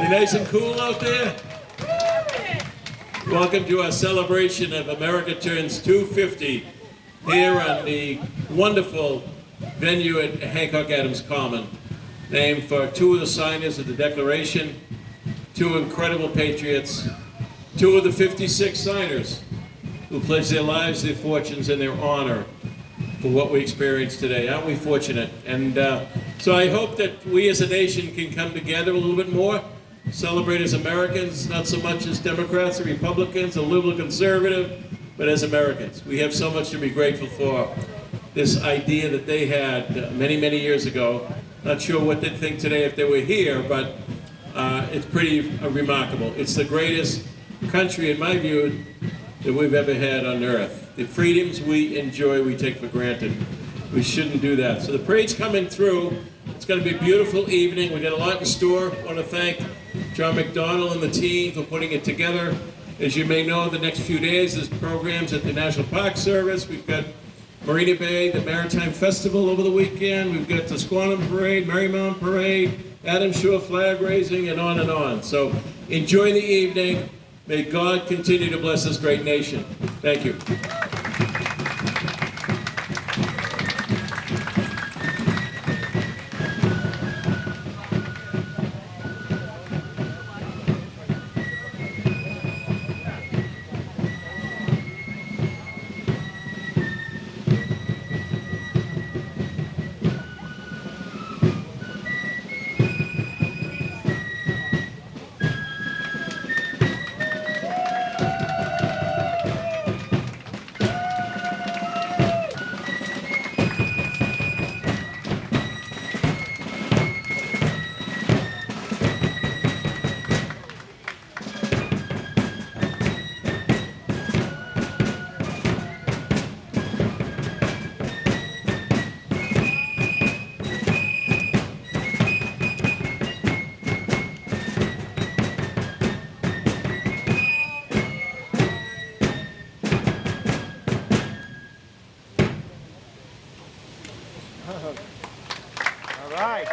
You nice and cool out there? Welcome to our celebration of America Turns 250 here on the wonderful venue at Hancock Adams Common, named for two of the signers of the Declaration, two incredible patriots, two of the 56 signers who pledged their lives, their fortunes, and their honor for what we experience today. Aren't we fortunate? And so I hope that we as a nation can come together a little bit more, celebrate as Americans, not so much as Democrats or Republicans, or liberal conservative, but as Americans. We have so much to be grateful for. This idea that they had many, many years ago. Not sure what they'd think today if they were here, but it's pretty remarkable. It's the greatest country, in my view, that we've ever had on earth. The freedoms we enjoy, we take for granted. We shouldn't do that. So the parade's coming through. It's going to be a beautiful evening. We got a lot in store. I want to thank John McDonnell and the team for putting it together. As you may know, the next few days there's programs at the National Park Service. We've got Marina Bay, the Maritime Festival over the weekend. We've got the Squantum Parade, Marymount Parade, Adams Shore flag raising, and on and on. So enjoy the evening. May God continue to bless this great nation. Thank you. All right.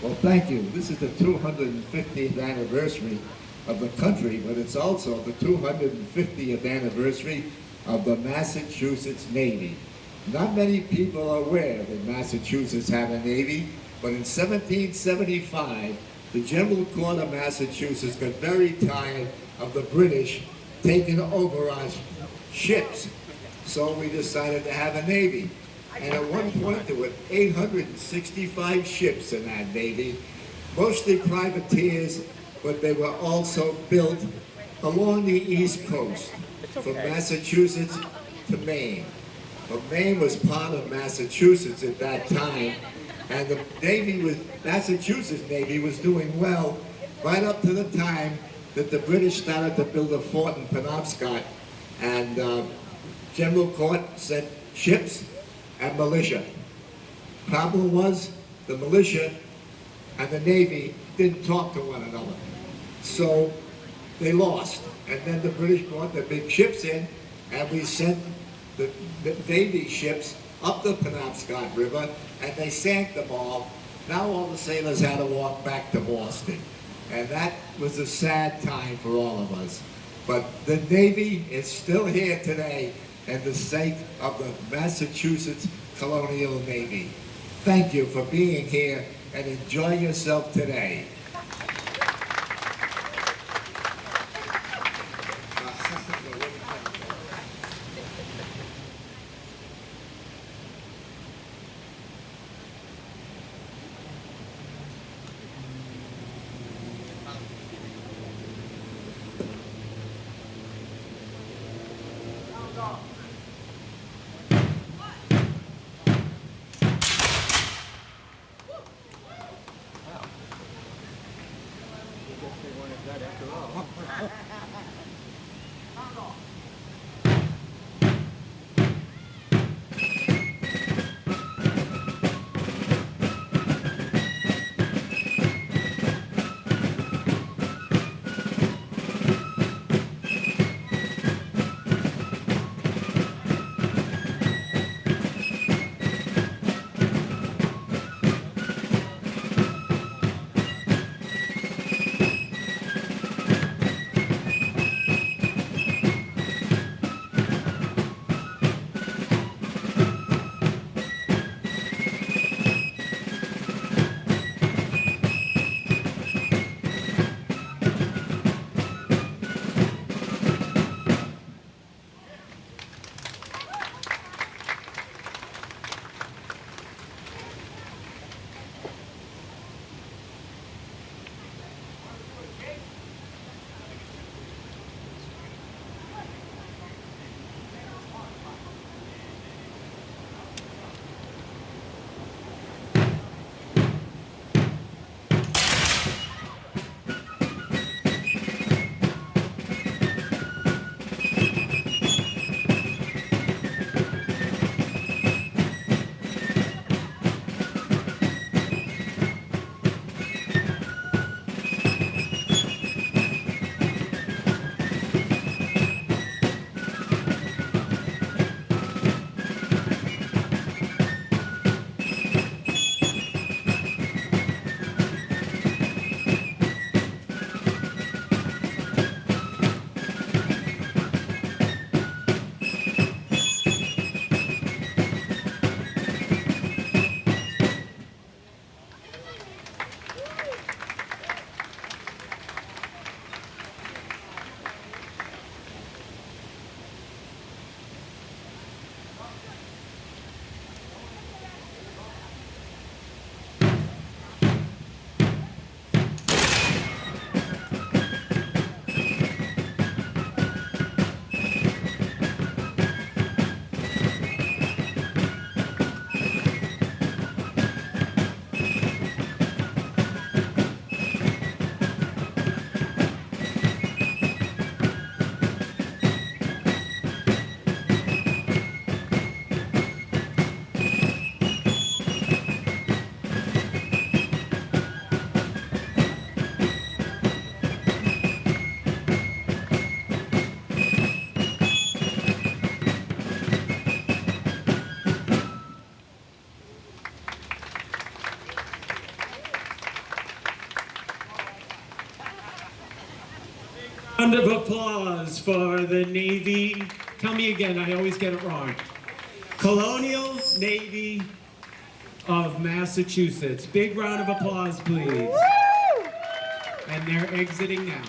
Well, thank you. This is the 250th anniversary of the country, but it's also the 250th anniversary of the Massachusetts Navy. Not many people are aware that Massachusetts had a Navy, but in 1775, the General Court of Massachusetts got very tired of the British taking over our ships. So we decided to have a Navy. And at one point there were 865 ships in that Navy, mostly privateers, but they were also built along the East Coast, from Massachusetts to Maine. But Maine was part of Massachusetts at that time, and the Navy was, Massachusetts Navy was doing well right up to the time that the British started to build a fort in Penobscot, and General Court sent ships and militia. Problem was, the militia and the Navy didn't talk to one another. So they lost. And then the British brought the big ships in, and we sent the Navy ships up the Penobscot River, and they sank them all. Now all the sailors had to walk back to Boston. And that was a sad time for all of us. But the Navy is still here today in the sake of the Massachusetts Colonial Navy. Thank you for being here, and enjoy yourself today. Round of applause for the Navy. Tell me again, I always get it wrong. Colonial Navy of Massachusetts. Big round of applause, please. And they're exiting now.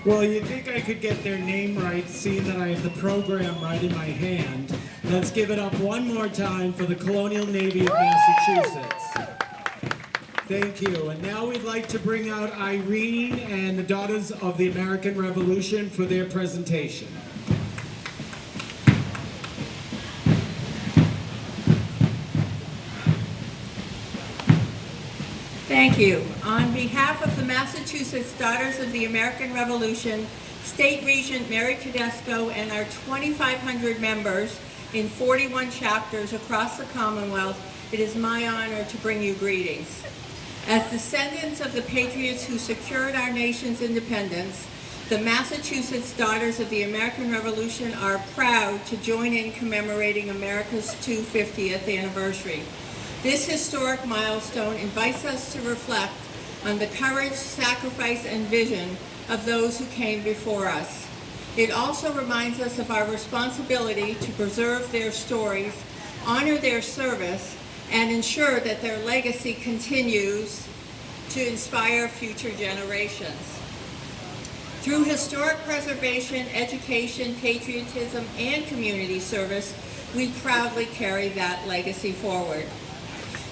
Well, you'd think I could get their name right, seeing that I have the program right in my hand. Let's give it up one more time for the Colonial Navy of Massachusetts. Thank you. And now we'd like to bring out Irene and the Daughters of the American Revolution for their presentation. Thank you. On behalf of the Massachusetts Daughters of the American Revolution, State Regent Mary Tedesco, and our 2,500 members in 41 chapters across the Commonwealth, it is my honor to bring you greetings. As descendants of the patriots who secured our nation's independence, the Massachusetts Daughters of the American Revolution are proud to join in commemorating America's 250th anniversary. This historic milestone invites us to reflect on the courage, sacrifice, and vision of those who came before us. It also reminds us of our responsibility to preserve their stories, honor their service, and ensure that their legacy continues to inspire future generations. Through historic preservation, education, patriotism, and community service, we proudly carry that legacy forward.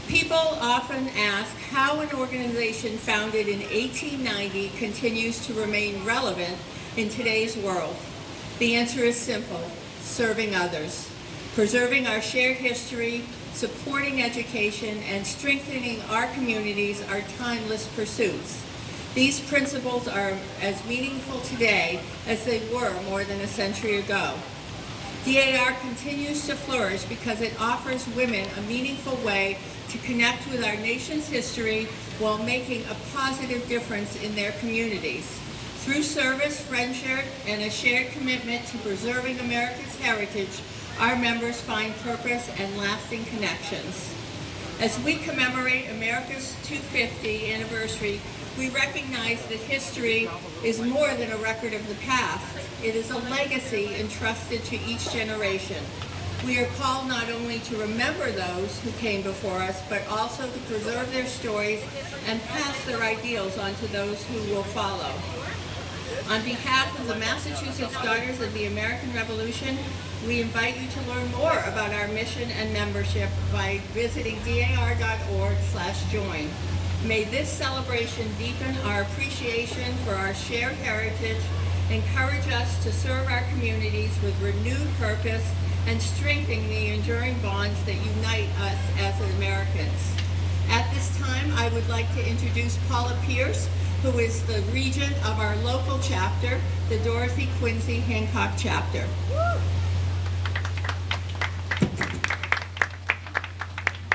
People often ask how an organization founded in 1890 continues to remain relevant in today's world. The answer is simple: serving others, preserving our shared history, supporting education, and strengthening our communities are timeless pursuits. These principles are as meaningful today as they were more than a century ago. DAR continues to flourish because it offers women a meaningful way to connect with our nation's history while making a positive difference in their communities. Through service, friendship, and a shared commitment to preserving America's heritage, our members find purpose and lasting connections. As we commemorate America's 250th anniversary, we recognize that history is more than a record of the past. It is a legacy entrusted to each generation. We are called not only to remember those who came before us, but also to preserve their stories and pass their ideals on to those who will follow. On behalf of the Massachusetts Daughters of the American Revolution, we invite you to learn more about our mission and membership by visiting dar.org/join. May this celebration deepen our appreciation for our shared heritage, encourage us to serve our communities with renewed purpose, and strengthen the enduring bonds that unite us as Americans. At this time, I would like to introduce Paula Pierce, who is the regent of our local chapter, the Dorothy Quincy Hancock chapter.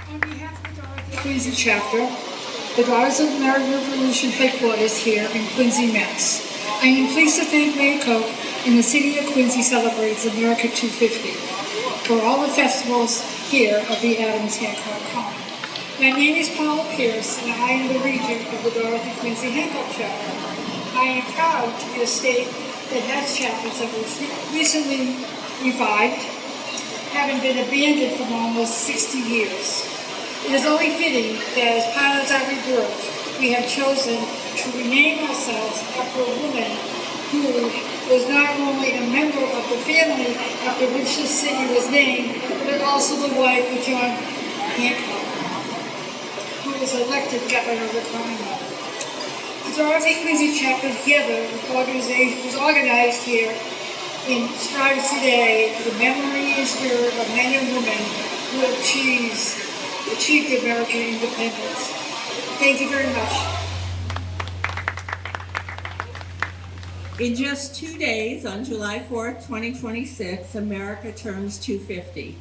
On behalf of the Dorothy Quincy chapter, the Daughters of the American Revolution headquarters here in Quincy, Mass. I am pleased to thank Mayor Koch and the City of Quincy celebrates America 250 for all the festivals here of the Adams Hancock Common. My name is Paula Pierce, and I am the regent of the Dorothy Quincy Hancock chapter. I am proud to be a state that has chapters that was recently revived, having been abandoned for almost 60 years. It is only fitting that as part of our rebirth, we have chosen to rename ourselves after a woman who was not only a member of the family after which the city was named, but also the wife of John Hancock, who was elected governor of the Commonwealth. The Dorothy Quincy chapter together was organized here in strives today for the memory and spirit of men and women who have achieved American independence. Thank you very much. In just 2 days, on July 4th, 2026, America turns 250.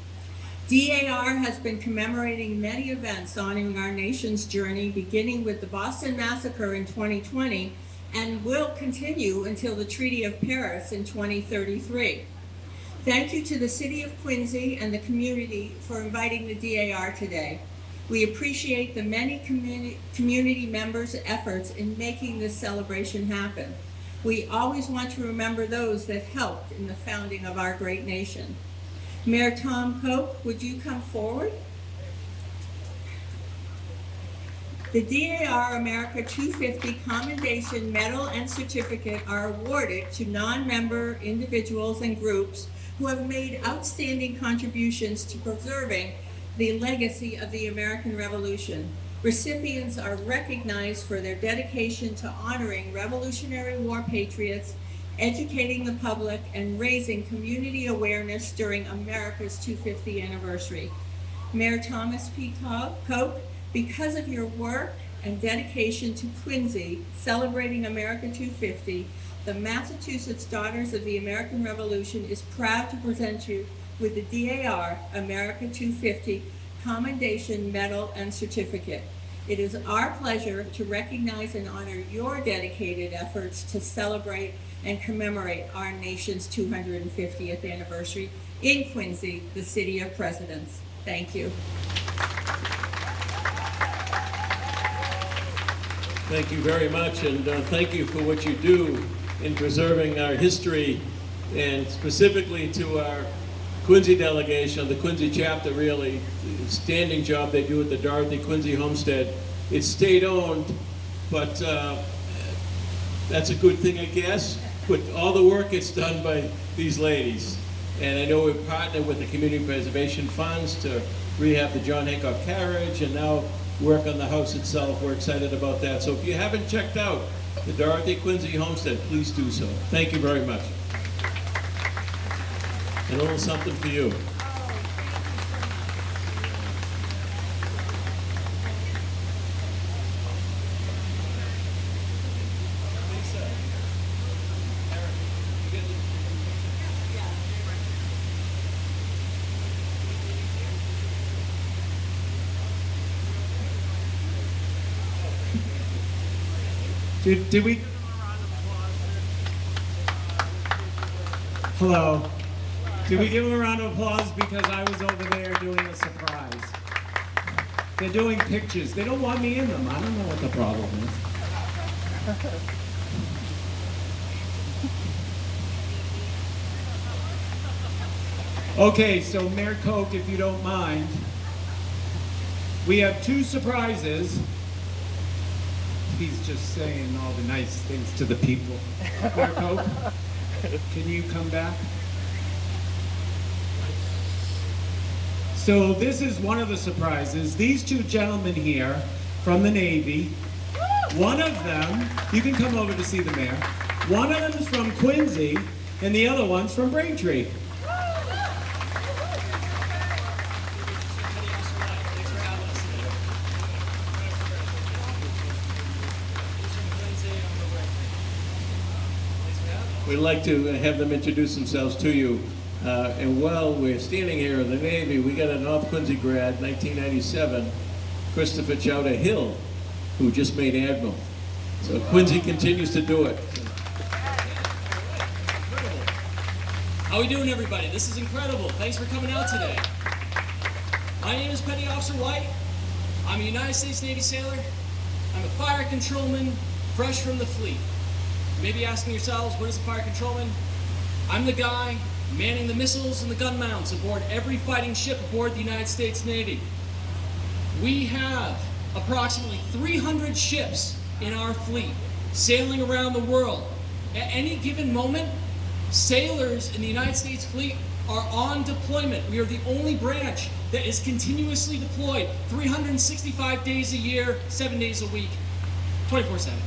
DAR has been commemorating many events honoring our nation's journey, beginning with the Boston Massacre in 2020, and will continue until the Treaty of Paris in 2033. Thank you to the City of Quincy and the community for inviting the DAR today. We appreciate the many community members' efforts in making this celebration happen. We always want to remember those that helped in the founding of our great nation. Mayor Tom Koch, would you come forward? The DAR America 250 Commendation Medal and Certificate are awarded to non-member individuals and groups who have made outstanding contributions to preserving the legacy of the American Revolution. Recipients are recognized for their dedication to honoring Revolutionary War patriots, educating the public, and raising community awareness during America's 250th anniversary. Mayor Thomas P. Koch, because of your work and dedication to Quincy, celebrating America 250, the Massachusetts Daughters of the American Revolution is proud to present you with the DAR America 250 Commendation Medal and Certificate. It is our pleasure to recognize and honor your dedicated efforts to celebrate and commemorate our nation's 250th anniversary in Quincy, the City of Presidents. Thank you. Thank you very much, and thank you for what you do in preserving our history, and specifically to our Quincy delegation, the Quincy chapter, really, standing job they do at the Dorothy Quincy Homestead. It's state-owned, but that's a good thing, I guess. But all the work gets done by these ladies. And I know we've partnered with the Community Preservation Funds to rehab the John Hancock Carriage and now work on the house itself. We're excited about that. So if you haven't checked out the Dorothy Quincy Homestead, please do so. Thank you very much. And a little something for you. Did we? Hello. Did we give them a round of applause because I was over there doing a surprise? They're doing pictures. They don't want me in them. I don't know what the problem is. Okay, so Mayor Koch, if you don't mind, we have two surprises. He's just saying all the nice things to the people. Mayor Koch, can you come back? So this is one of the surprises. These two gentlemen here from the Navy, one of them, you can come over to see the mayor, one of them is from Quincy and the other one's from Braintree. we'd like to have them introduce themselves to you. And while we're standing here in the Navy, we got a North Quincy grad, 1997, Christopher Chowder Hill, who just made Admiral. So Quincy continues to do it. How we doing, everybody? This is incredible. Thanks for coming out today. My name is Petty Officer White. I'm a United States Navy sailor. I'm a fire controlman, fresh from the fleet. You may be asking yourselves, what is a fire controlman? I'm the guy manning the missiles and the gun mounts aboard every fighting ship aboard the United States Navy. We have approximately 300 ships in our fleet sailing around the world. At any given moment, sailors in the United States fleet are on deployment. We are the only branch that is continuously deployed 365 days a year, 7 days a week, 24/7.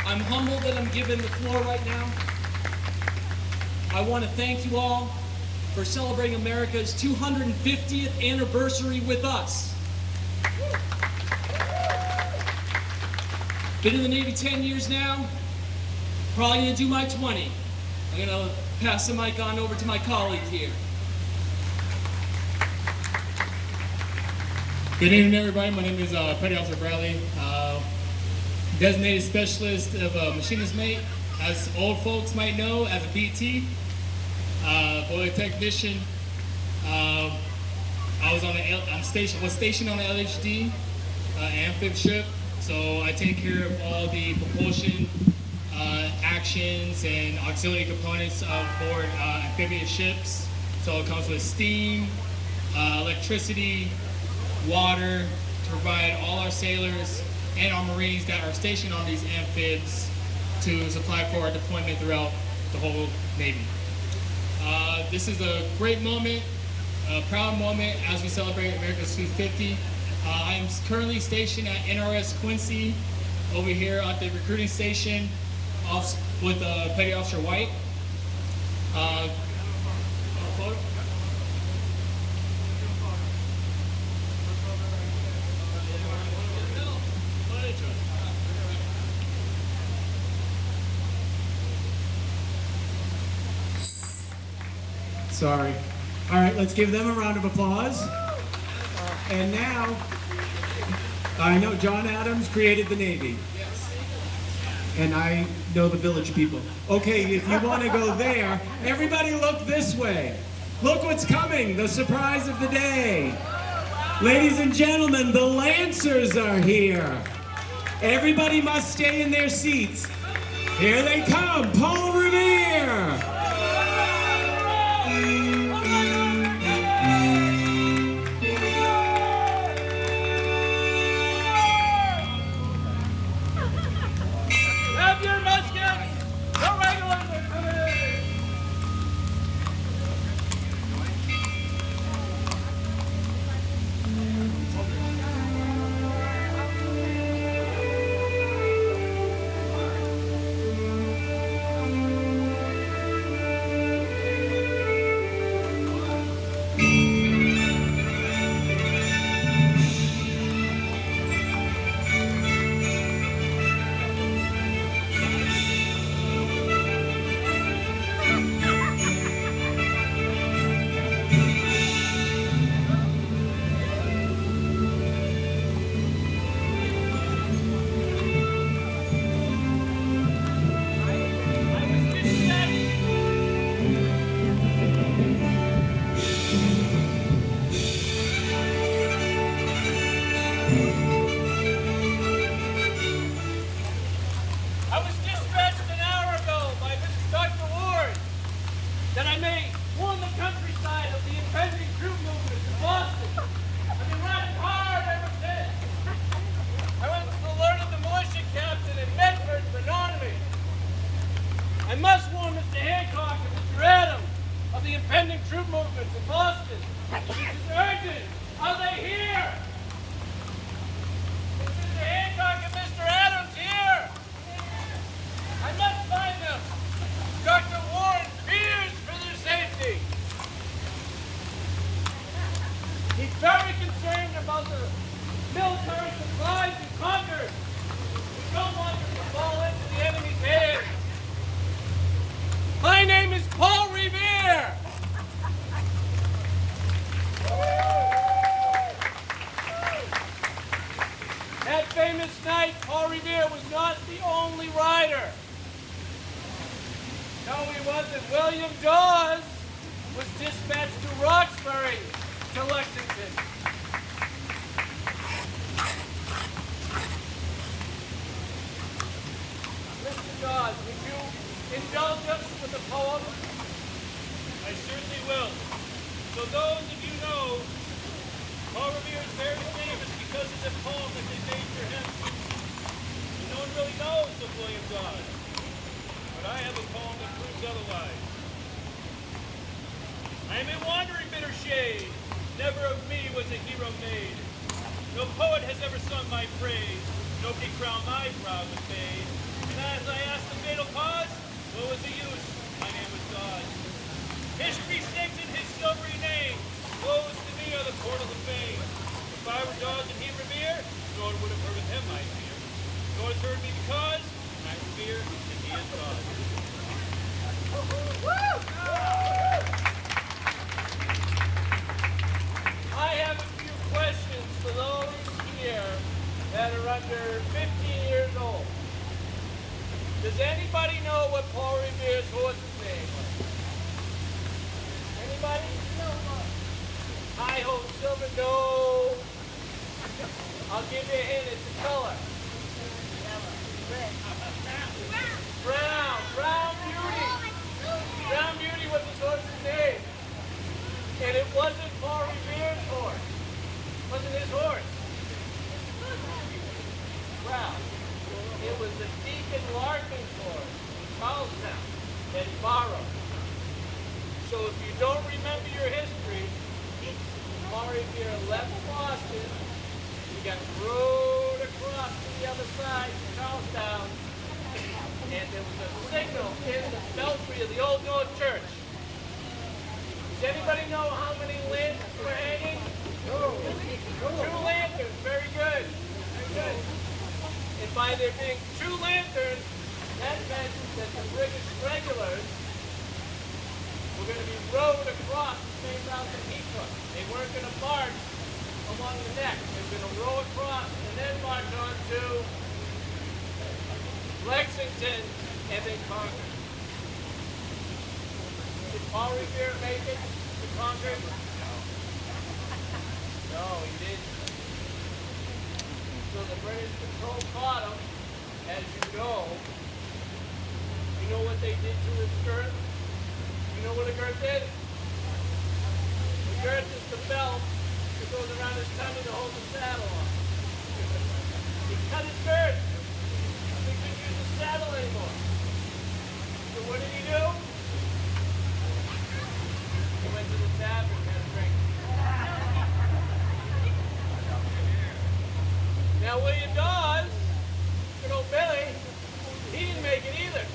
I'm humbled that I'm given the floor right now. I want to thank you all for celebrating America's 250th anniversary with us. Been in the Navy 10 years now. Probably gonna do my 20. I'm gonna pass the mic on over to my colleague here. Good evening, everybody. My name is Petty Officer Bradley, designated specialist of machinist mate, as old folks might know, as a BT, boiler technician. Was stationed on the LHD amphib ship, so I take care of all the propulsion actions and auxiliary components aboard amphibious ships. So it comes with steam, electricity, water to provide all our sailors and our Marines that are stationed on these amphibs to supply for our deployment throughout the whole Navy. This is a great moment, a proud moment as we celebrate America's 250. I'm currently stationed at NRS Quincy over here at the recruiting station with Petty Officer White. Photo? Sorry. All right, let's give them a round of applause. And now, I know John Adams created the Navy. And I know the village people. Okay, if you want to go there, everybody look this way. Look what's coming, the surprise of the day. Ladies and gentlemen, the Lancers are here. Everybody must stay in their seats. Here they come, Paul Revere. Have your muskets! The regulars are coming in! I was dispatched an hour ago by Mr. Dr. Ward that I may warn the countryside of the impending troop movement in Boston. I've been riding hard ever since. I went to the learn of the militia captain in Medford for me. I must warn Mr. Hancock and Mr. Adams of the impending troop movement in Boston. This is urgent. Are they here? Is Mr. Hancock and Mr. Adams here? I must find them. Dr. Warren fears for their safety. He's very concerned about the military supplies in Congress. We don't want them to fall into the enemy's hands. the only rider. No, he wasn't. William Dawes was dispatched to Roxbury to Lexington. Mr. Dawes, would you indulge us with a poem? I certainly will. So those of you know, Paul Revere is very famous because of the poem that they made for him. And no one really knows of William Dawes. But I have a poem that proves otherwise. I am a wandering bitter shade, never of me was a hero made. No poet has ever sung my praise, nobody crowned my brow with fame. And as I asked the fatal cause, what was the use? My name was Dawes. History sings in his silvery name. Woes to me are the portals of fame. If I were Dawes and he Revere, no one would have heard of him, I fear. Dawes heard me because I revere and he is Dawes. I have a few questions for those here that are under 15 years old. Does anybody know what Paul Revere's horse's name was? Anybody? High Hope Silver? No. I'll give you a hint. It's a color. Brown. Brown Beauty. Brown Beauty was his horse's name. And it wasn't Paul Revere's horse. It wasn't his horse. Well, it was the Deacon Larkin's horse in Charlestown that he borrowed. So if you don't remember your history, Paul Revere left Boston, he got rowed across to the other side to Charlestown, and there was a signal in the belfry of the Old North Church. Does anybody know how many lanterns were hanging? Two lanterns, very good. Very good. And by there being two lanterns, that meant that the British regulars were going to be rowed across the same route that he took. They weren't going to march along the neck. They were going to row across and then march on to Lexington and then conquer. Did Paul Revere make it to Concord? No, he didn't. So the British patrol caught him, as you know. You know what they did to his girth? You know what a girth is? A girth is the belt that goes around his tummy to hold the saddle on. He cut his girth. He couldn't use the saddle anymore. So what did he do? He went to the tavern and had a drink. Now William Dawes, good old Billy, he didn't make it either.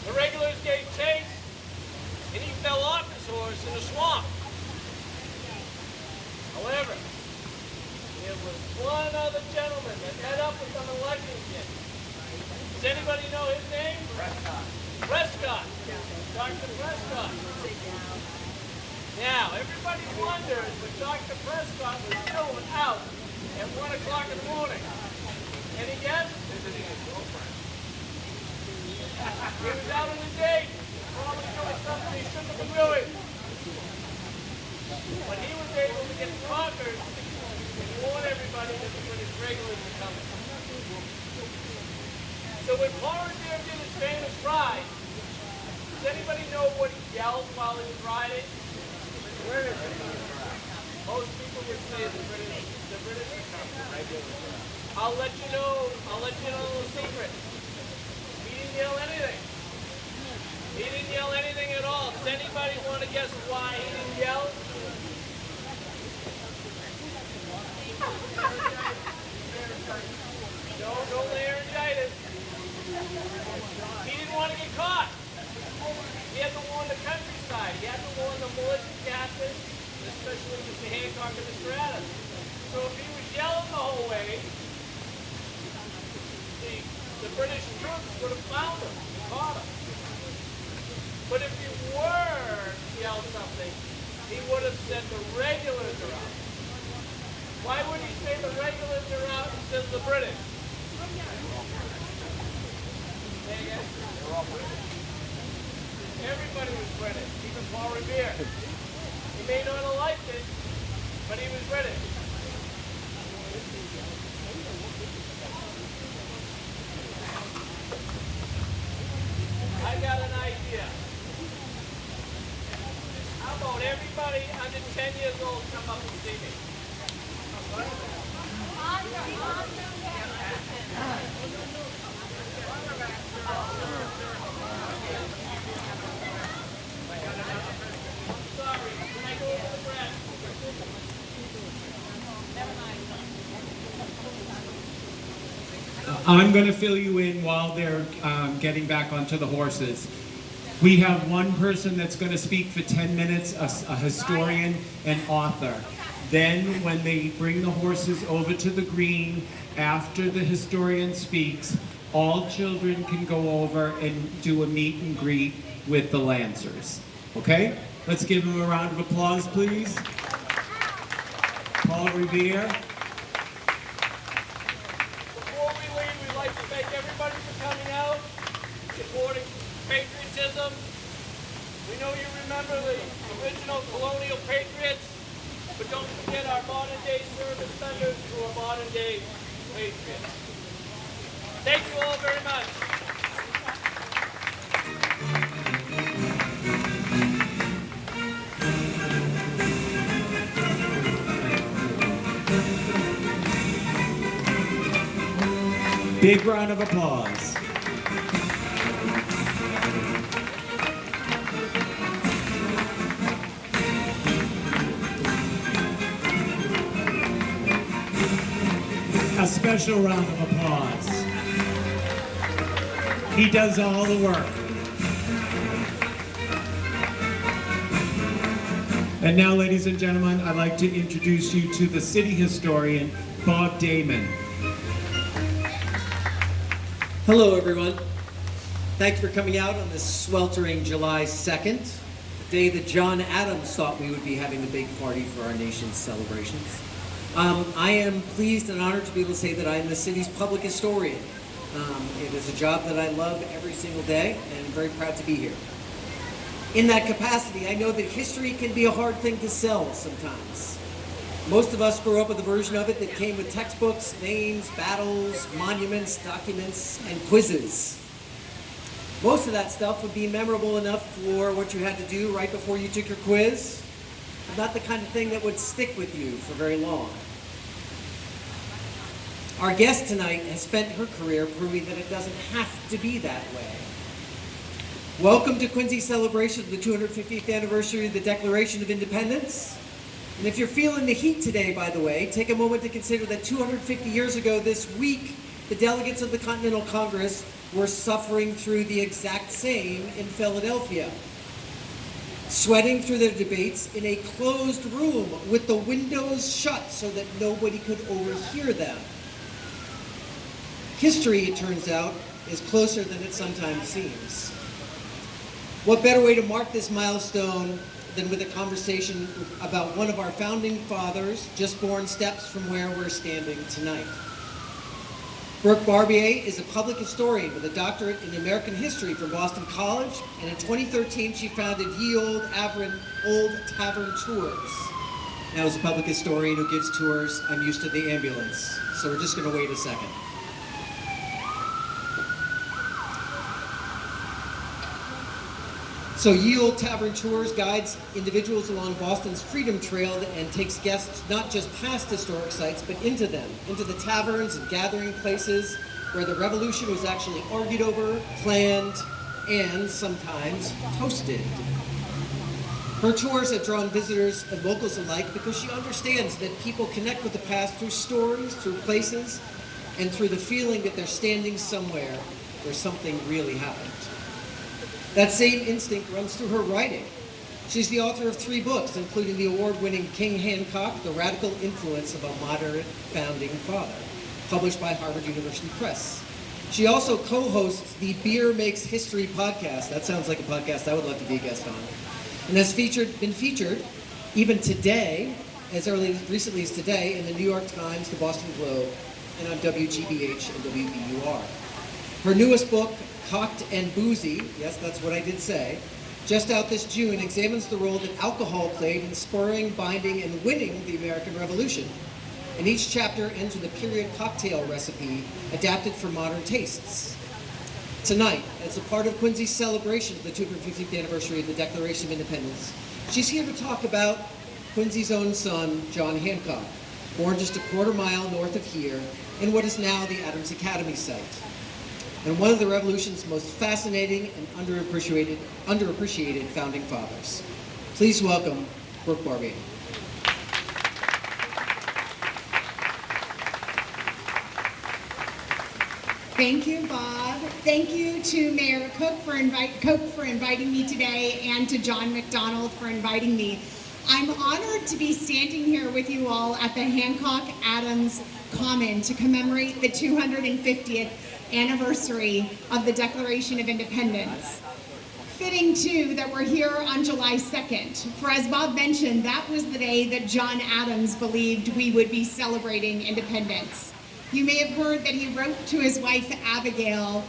The regulars gave chase, and he fell off his horse in a swamp. However, there was one other gentleman that met up with him in Lexington. Does anybody know his name? Prescott. Prescott. Dr. Prescott. Now, everybody wonders what Dr. Prescott was doing out at 1 o'clock in the morning. Any guess? Visiting his girlfriend. He was out on a date, probably doing something he shouldn't have been doing. But he was able to get conquered and warn everybody that the British regulars were coming. So when Paul Revere did his famous ride, does anybody know what he yelled while he was riding? Where is it? Most people would say the British are coming. I'll let you know a secret. He didn't yell anything. He didn't yell anything at all. Does anybody want to guess why he didn't yell? No laryngitis. He didn't want to get caught. He had to warn the countryside. He had to warn the militia captains, especially Mr. Hancock and Mr. Adams. So if he was yelling the whole way, the British troops would have found him and caught him. But if he were to yell something, he would have said the regulars are out. Why would he say the regulars are out instead of the British? Everybody was British, even Paul Revere. He may not have liked it, but he was British. I got an idea. How about everybody under 10 years old come up and see me? Sorry, can I go over the breath? I'm going to fill you in while they're getting back onto the horses. We have one person that's going to speak for 10 minutes, a historian and author. Then when they bring the horses over to the green, after the historian speaks, all children can go over and do a meet and greet with the Lancers. Okay? Let's give them a round of applause, please. Paul Revere. Before we leave, we'd like to thank everybody for coming out, supporting patriotism. We know you remember the original colonial patriots, but don't forget our modern day service members who are modern day patriots. Thank you all very much. Big round of applause. A special round of applause. He does all the work. And now, ladies and gentlemen, I'd like to introduce you to the city historian, Bob Damon. Hello, everyone. Thanks for coming out on this sweltering July 2nd, the day that John Adams thought we would be having a big party for our nation's celebrations. I am pleased and honored to be able to say that I am the city's public historian. It is a job that I love every single day, and I'm very proud to be here. In that capacity, I know that history can be a hard thing to sell sometimes. Most of us grew up with a version of it that came with textbooks, names, battles, monuments, documents, and quizzes. Most of that stuff would be memorable enough for what you had to do right before you took your quiz, but not the kind of thing that would stick with you for very long. Our guest tonight has spent her career proving that it doesn't have to be that way. Welcome to Quincy's celebration of the 250th anniversary of the Declaration of Independence. And if you're feeling the heat today, by the way, take a moment to consider that 250 years ago this week, the delegates of the Continental Congress were suffering through the exact same in Philadelphia. Sweating through their debates in a closed room with the windows shut so that nobody could overhear them. History, it turns out, is closer than it sometimes seems. What better way to mark this milestone than with a conversation about one of our founding fathers, just born steps from where we're standing tonight. Brooke Barbier is a public historian with a doctorate in American history from Boston College, and in 2013 she founded Ye Old Tavern Tours. Now, as a public historian who gives tours, I'm used to the ambulance, so we're just going to wait a second. So Ye Old Tavern Tours guides individuals along Boston's Freedom Trail and takes guests not just past historic sites, but into them, into the taverns and gathering places where the revolution was actually argued over, planned, and sometimes toasted. Her tours have drawn visitors and locals alike because she understands that people connect with the past through stories, through places, and through the feeling that they're standing somewhere where something really happened. That same instinct runs through her writing. She's the author of 3 books, including the award-winning King Hancock, The Radical Influence of a Moderate Founding Father, published by Harvard University Press. She also co-hosts the Beer Makes History podcast. That sounds like a podcast I would love to be a guest on. And has been featured, even today, as recently as today, in the New York Times, the Boston Globe, and on WGBH and WBUR. Her newest book, Cocked and Boozy, yes, that's what I did say, just out this June, examines the role that alcohol played in spurring, binding, and winning the American Revolution. And each chapter ends with a period cocktail recipe adapted for modern tastes. Tonight, as a part of Quincy's celebration of the 250th anniversary of the Declaration of Independence, she's here to talk about Quincy's own son, John Hancock, born just a quarter mile north of here in what is now the Adams Academy site, and one of the Revolution's most fascinating and underappreciated founding fathers. Please welcome Brooke Barbie. Thank you, Bob. Thank you to Mayor Cook for inviting me today, and to John McDonald for inviting me. I'm honored to be standing here with you all at the Hancock Adams Common to commemorate the 250th anniversary of the Declaration of Independence. Fitting, too, that we're here on July 2nd, for as Bob mentioned, that was the day that John Adams believed we would be celebrating independence. You may have heard that he wrote to his wife, Abigail,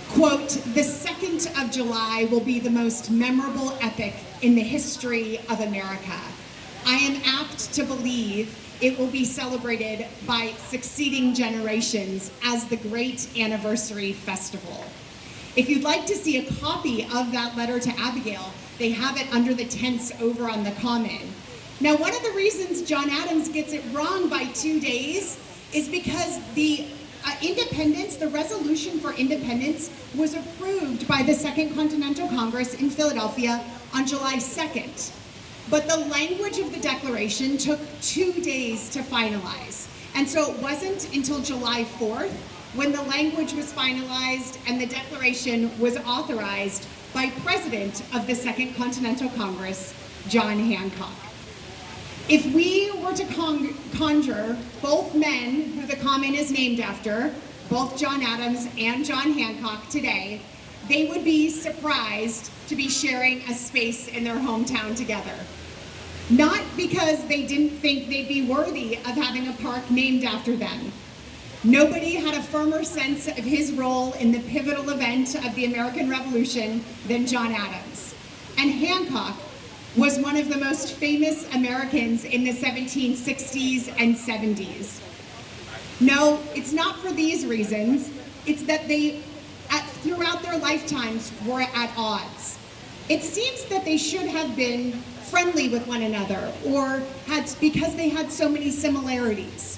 quote, "The 2nd of July will be the most memorable epoch in the history of America. I am apt to believe it will be celebrated by succeeding generations as the great anniversary festival." If you'd like to see a copy of that letter to Abigail, they have it under the tents over on the Common. Now, one of the reasons John Adams gets it wrong by 2 days is because the independence, the resolution for independence, was approved by the Second Continental Congress in Philadelphia on July 2nd. But the language of the Declaration took 2 days to finalize. And so it wasn't until July 4th when the language was finalized and the Declaration was authorized by President of the Second Continental Congress, John Hancock. If we were to conjure both men who the Common is named after, both John Adams and John Hancock today, they would be surprised to be sharing a space in their hometown together. Not because they didn't think they'd be worthy of having a park named after them. Nobody had a firmer sense of his role in the pivotal event of the American Revolution than John Adams. And Hancock was one of the most famous Americans in the 1760s and 70s. No, it's not for these reasons. It's that they, throughout their lifetimes, were at odds. It seems that they should have been friendly with one another, or because they had so many similarities.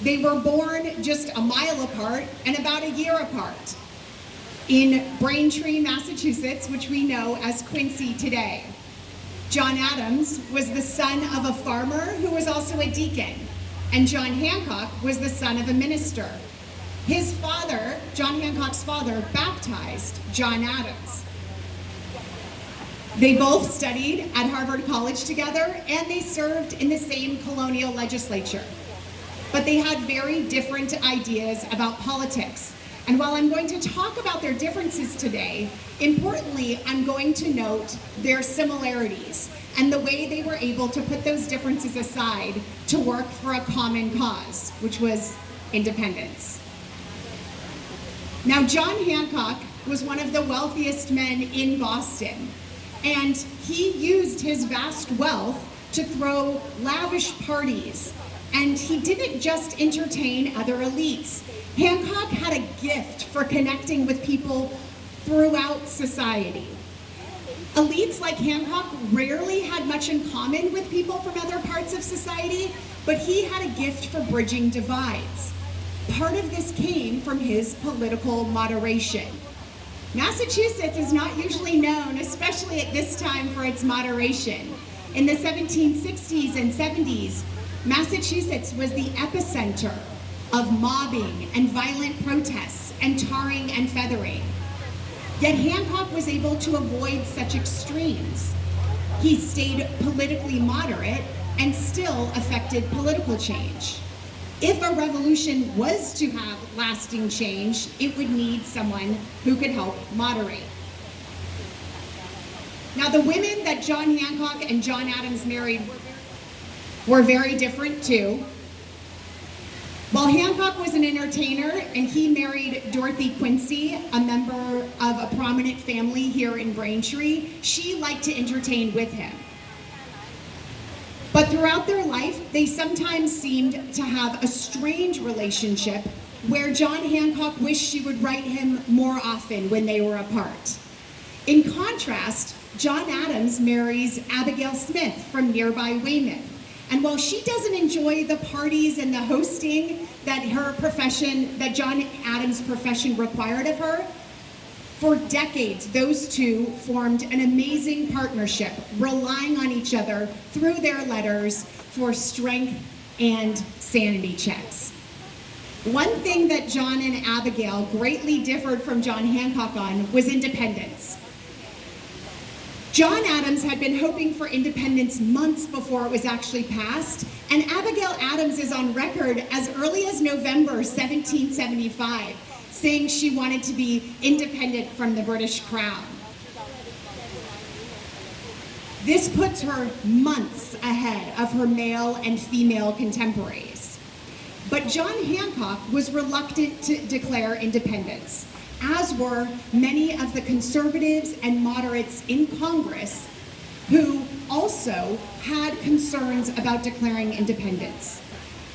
They were born just a mile apart and about a year apart in Braintree, Massachusetts, which we know as Quincy today. John Adams was the son of a farmer who was also a deacon, and John Hancock was the son of a minister. His father, John Hancock's father, baptized John Adams. They both studied at Harvard College together, and they served in the same colonial legislature. But they had very different ideas about politics. And while I'm going to talk about their differences today, importantly, I'm going to note their similarities and the way they were able to put those differences aside to work for a common cause, which was independence. Now, John Hancock was one of the wealthiest men in Boston, and he used his vast wealth to throw lavish parties. And he didn't just entertain other elites. Hancock had a gift for connecting with people throughout society. Elites like Hancock rarely had much in common with people from other parts of society, but he had a gift for bridging divides. Part of this came from his political moderation. Massachusetts is not usually known, especially at this time, for its moderation. In the 1760s and 70s, Massachusetts was the epicenter of mobbing and violent protests and tarring and feathering. Yet Hancock was able to avoid such extremes. He stayed politically moderate and still affected political change. If a revolution was to have lasting change, it would need someone who could help moderate. Now, the women that John Hancock and John Adams married were very different too. While Hancock was an entertainer and he married Dorothy Quincy, a member of a prominent family here in Braintree, she liked to entertain with him. But throughout their life, they sometimes seemed to have a strange relationship where John Hancock wished she would write him more often when they were apart. In contrast, John Adams marries Abigail Smith from nearby Weymouth. And while she doesn't enjoy the parties and the hosting that that John Adams' profession required of her, for decades, those two formed an amazing partnership, relying on each other through their letters for strength and sanity checks. One thing that John and Abigail greatly differed from John Hancock on was independence. John Adams had been hoping for independence months before it was actually passed, and Abigail Adams is on record as early as November 1775, saying she wanted to be independent from the British Crown. This puts her months ahead of her male and female contemporaries. But John Hancock was reluctant to declare independence, as were many of the conservatives and moderates in Congress who also had concerns about declaring independence.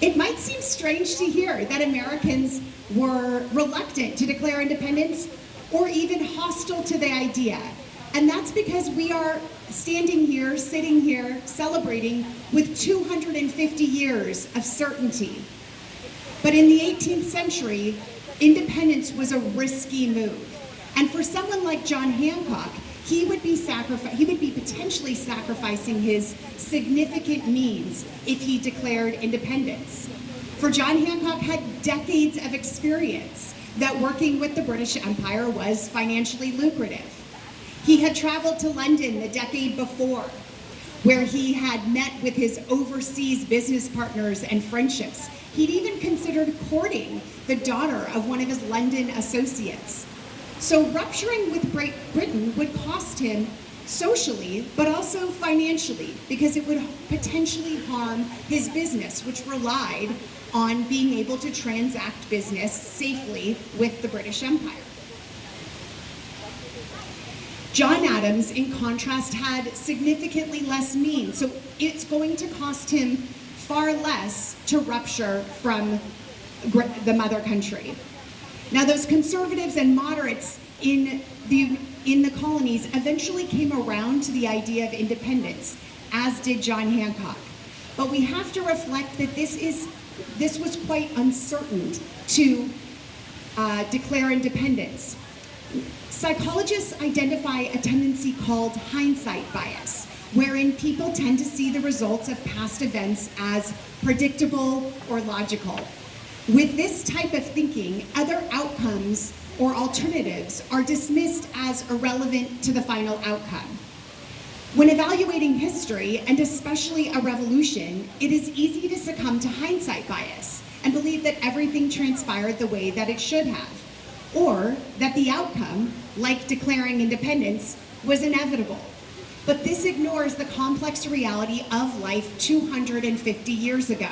It might seem strange to hear that Americans were reluctant to declare independence or even hostile to the idea. And that's because we are sitting here, celebrating with 250 years of certainty. But in the 18th century, independence was a risky move. And for someone like John Hancock, he would be potentially sacrificing his significant means if he declared independence. For John Hancock had decades of experience that working with the British Empire was financially lucrative. He had traveled to London the decade before, where he had met with his overseas business partners and friendships. He'd even considered courting the daughter of one of his London associates. So rupturing with Great Britain would cost him socially, but also financially, because it would potentially harm his business, which relied on being able to transact business safely with the British Empire. John Adams, in contrast, had significantly less means, so it's going to cost him far less to rupture from the mother country. Now, those conservatives and moderates in the colonies eventually came around to the idea of independence, as did John Hancock. But we have to reflect that this was quite uncertain to declare independence. Psychologists identify a tendency called hindsight bias, wherein people tend to see the results of past events as predictable or logical. With this type of thinking, other outcomes or alternatives are dismissed as irrelevant to the final outcome. When evaluating history, and especially a revolution, it is easy to succumb to hindsight bias and believe that everything transpired the way that it should have, or that the outcome, like declaring independence, was inevitable. But this ignores the complex reality of life 250 years ago.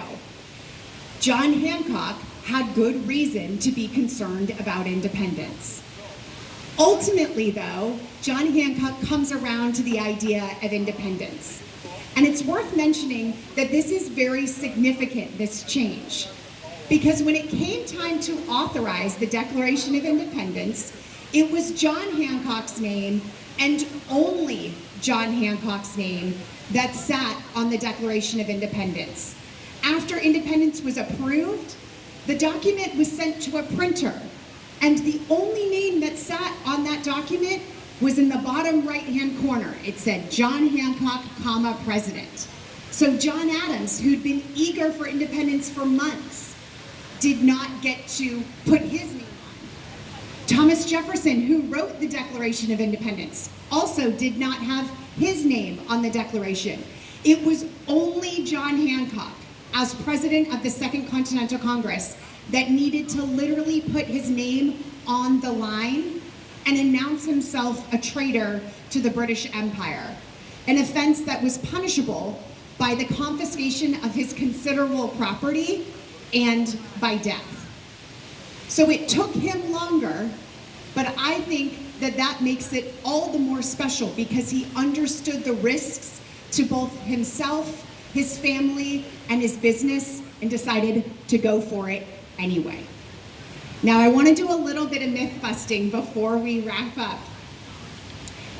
John Hancock had good reason to be concerned about independence. Ultimately, though, John Hancock comes around to the idea of independence. And it's worth mentioning that this is very significant, this change, because when it came time to authorize the Declaration of Independence, it was John Hancock's name, and only John Hancock's name, that sat on the Declaration of Independence. After independence was approved, the document was sent to a printer, and the only name that sat on that document was in the bottom right-hand corner. It said John Hancock, President. So John Adams, who'd been eager for independence for months, did not get to put his name on. Thomas Jefferson, who wrote the Declaration of Independence, also did not have his name on the Declaration. It was only John Hancock, as president of the Second Continental Congress, that needed to literally put his name on the line and announce himself a traitor to the British Empire, an offense that was punishable by the confiscation of his considerable property and by death. So it took him longer, but I think that that makes it all the more special because he understood the risks to both himself, his family, and his business and decided to go for it anyway. Now I want to do a little bit of myth busting before we wrap up.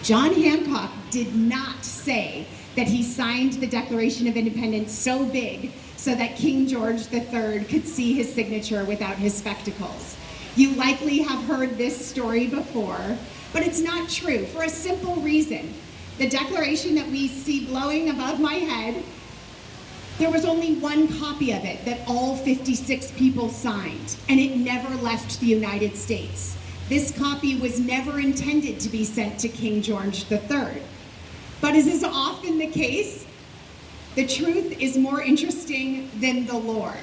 John Hancock did not say that he signed the Declaration of Independence so big so that King George III could see his signature without his spectacles. You likely have heard this story before, but it's not true for a simple reason. The declaration that we see blowing above my head, there was only one copy of it that all 56 people signed, and it never left the United States. This copy was never intended to be sent to King George III. But as is often the case, the truth is more interesting than the lore.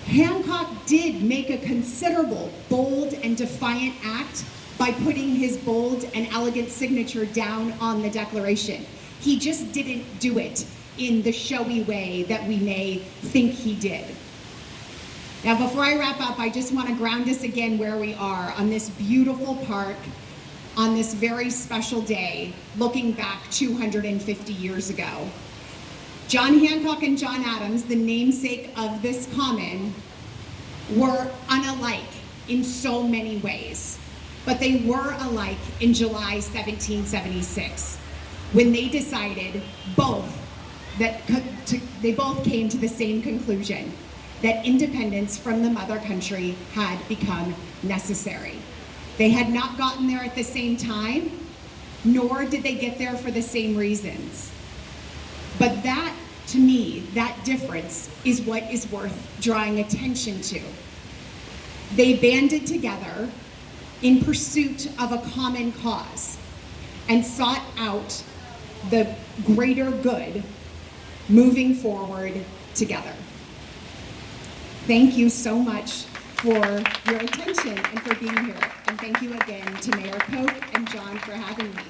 Hancock did make a considerable, bold, and defiant act by putting his bold and elegant signature down on the Declaration. He just didn't do it in the showy way that we may think he did. Now, before I wrap up, I just want to ground us again where we are on this beautiful park, on this very special day, looking back 250 years ago. John Hancock and John Adams, the namesake of this common, were unalike in so many ways, but they were alike in July 1776, when they decided they both came to the same conclusion, that independence from the mother country had become necessary. They had not gotten there at the same time, nor did they get there for the same reasons. But that, to me, that difference is what is worth drawing attention to. They banded together in pursuit of a common cause and sought out the greater good moving forward together. Thank you so much for your attention and for being here. And thank you again to Mayor Koch and John for having me.